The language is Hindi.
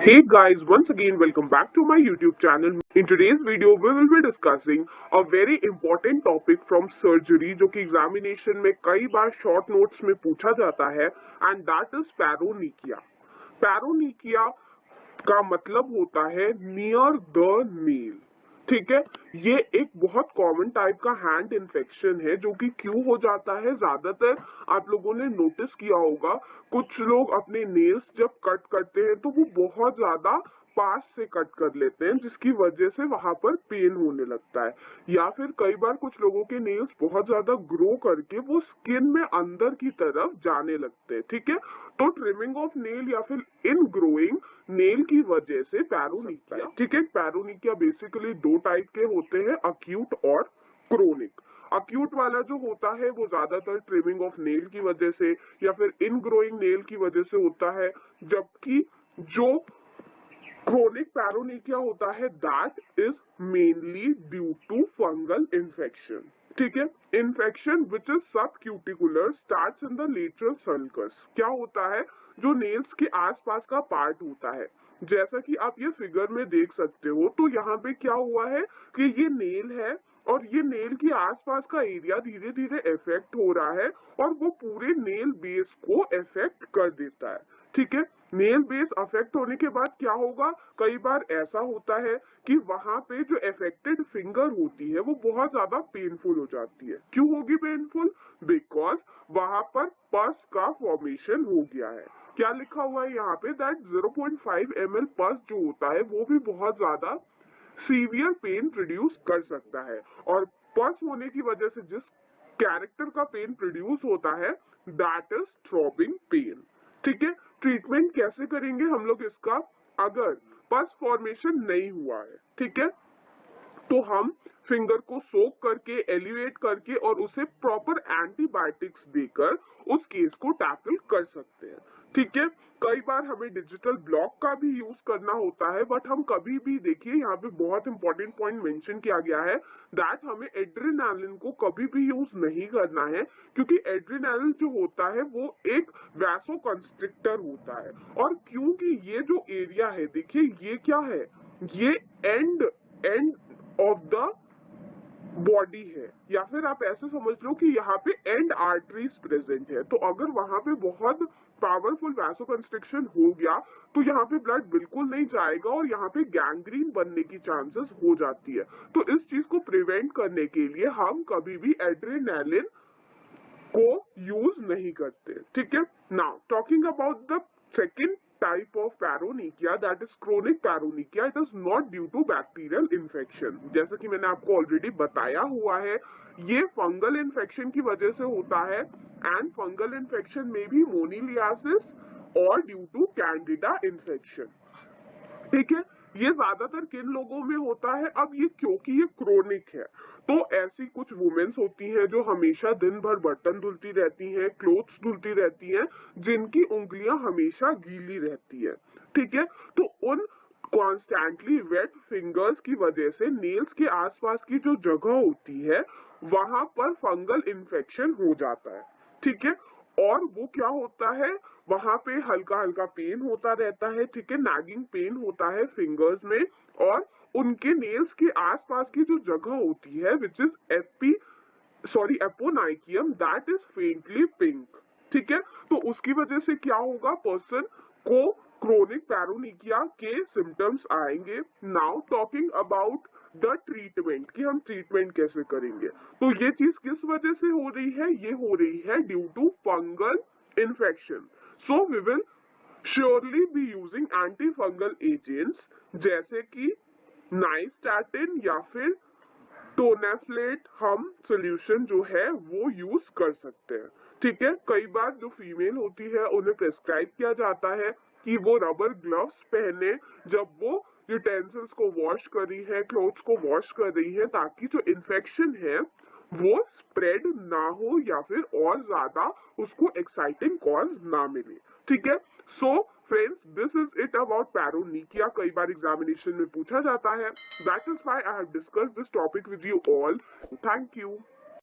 Hey guys, once again welcome back to my YouTube channel. In today's video we will be discussing a very important topic from surgery जो कि एग्जामिनेशन में कई बार शॉर्ट नोट्स में पूछा जाता है एंड दैट इज पैरोनिकिया। पैरोनिकिया का मतलब होता है नियर द नील। ठीक है, ये एक बहुत कॉमन टाइप का हैंड इन्फेक्शन है जो कि क्यों हो जाता है, ज्यादातर आप लोगों ने नोटिस किया होगा कुछ लोग अपने नेल्स जब कट करते हैं तो वो बहुत ज्यादा पास से कट कर लेते हैं जिसकी वजह से वहां पर पेन होने लगता है, या फिर कई बार कुछ लोगों के नेल्स बहुत ज्यादा ग्रो करके वो स्किन में अंदर की तरफ जाने लगते हैं। ठीक है, तो ट्रिमिंग ऑफ नेल या फिर इन ग्रोइंग नेल की वजह से पैरोनिकिया। ठीक है, पैरोनिकिया बेसिकली दो टाइप के होते हैं, अक्यूट और क्रोनिक। अक्यूट वाला जो होता है वो ज्यादातर ट्रिमिंग ऑफ नेल की वजह से या फिर इन ग्रोइंग नेल की वजह से होता है, जबकि जो क्रोनिक पैरोनिकिया होता है that is mainly due to fungal infection. ठीक है, infection which is subcuticular starts in the lateral sulcus. क्या होता है, जो नेल्स के आसपास का पार्ट होता है, जैसा कि आप ये फिगर में देख सकते हो, तो यहाँ पे क्या हुआ है कि ये नेल है और ये नेल के आसपास का एरिया धीरे धीरे इफेक्ट हो रहा है और वो पूरे नेल बेस को इफेक्ट कर देता है। ठीक है, नेल बेस अफेक्ट होने के बाद क्या होगा, कई बार ऐसा होता है कि वहां पे जो अफेक्टेड फिंगर होती है वो बहुत ज्यादा पेनफुल हो जाती है। क्यों होगी पेनफुल? बिकॉज वहां पर पस का फॉर्मेशन हो गया है। क्या लिखा हुआ है यहाँ पे, दैट 0.5 ml पस जो होता है वो भी बहुत ज्यादा सीवियर पेन प्रोड्यूस कर सकता है, और पस होने की वजह से जिस कैरेक्टर का पेन प्रोड्यूस होता है दैट इज थ्रॉबिंग पेन। ठीक है, ट्रीटमेंट कैसे करेंगे हम लोग इसका, अगर पस फॉर्मेशन नहीं हुआ है, ठीक है, तो हम फिंगर को सोक करके एलिवेट करके और उसे प्रॉपर एंटीबायोटिक्स देकर उस केस को टैकल कर सकते हैं। ठीक है, कई बार हमें डिजिटल ब्लॉक का भी यूज करना होता है, बट हम कभी भी, देखिए यहाँ पे बहुत इंपॉर्टेंट पॉइंट मेंशन किया गया है दैट हमें एड्रेनालिन को कभी भी यूज नहीं करना है, क्योंकि एड्रेनालिन जो होता है वो एक वैसोकंस्ट्रिक्टर होता है, और क्योंकि ये जो एरिया है, देखिए ये क्या है, ये एंड ऑफ द बॉडी है, या फिर आप ऐसे समझ लो कि यहाँ पे एंड आर्टरीज प्रेजेंट है। तो अगर वहां पे बहुत पावरफुल वैसोकंस्ट्रिक्शन हो गया तो यहाँ पे ब्लड बिल्कुल नहीं जाएगा और यहाँ पे गैंग्रीन बनने की चांसेस हो जाती है। तो इस चीज को प्रिवेंट करने के लिए हम कभी भी एड्रेनालिन को यूज नहीं करते। ठीक है, now talking about the second type of paronychia, that is chronic paronychia, it is not due to bacterial infection। जैसा कि मैंने आपको ऑलरेडी बताया हुआ है, ये फंगल इन्फेक्शन की वजह से होता है, एंड फंगल इन्फेक्शन में भी मोनिलियासिस और ड्यू टू कैंडिडा इन्फेक्शन। ठीक है, ये ज्यादातर किन लोगों में होता है, अब ये क्योंकि ये क्रोनिक है तो ऐसी कुछ वुमेन्स होती हैं जो हमेशा दिन भर बर्तन धुलती रहती हैं, क्लोथ्स धुलती रहती हैं, जिनकी उंगलियां हमेशा गीली रहती है। ठीक है, तो उन कॉन्स्टेंटली वेट फिंगर्स की वजह से नेल्स के आसपास की जो जगह होती है वहां पर फंगल इन्फेक्शन हो जाता है। ठीक है, और वो क्या होता है, वहां पे हल्का हल्का पेन होता रहता है। ठीक है, नैगिंग पेन होता है फिंगर्स में, और उनके नेल्स के आसपास की जो जगह होती है which is eponychium that is faintly pink. ठीक है, तो उसकी वजह से क्या होगा, पर्सन को क्रोनिक पैरोनिकिया के सिम्टम्स आएंगे। Now talking about the treatment, कि हम ट्रीटमेंट कैसे करेंगे, तो ये चीज किस वजह से हो रही है, ये हो रही है due to fungal infection. So we will surely be using antifungal agents जैसे कि नाइस्टैटिन या फिर टोनाफ्लेट, हम सोल्यूशन जो है वो यूज कर सकते हैं। ठीक है, कई बार जो फीमेल होती है उन्हें प्रेस्क्राइब किया जाता है कि वो रबर ग्लव्स पहने जब वो यूटेंसिल्स को वॉश कर रही है, क्लोथ्स को वॉश कर रही है, ताकि जो इन्फेक्शन है वो स्प्रेड ना हो या फिर और ज्यादा उसको एक्साइटिंग कॉज ना मिले। ठीक है, so friends, this is it about paronychia. कई बार एग्जामिनेशन में पूछा जाता है, that is why I have discussed this topic with you all. Thank you.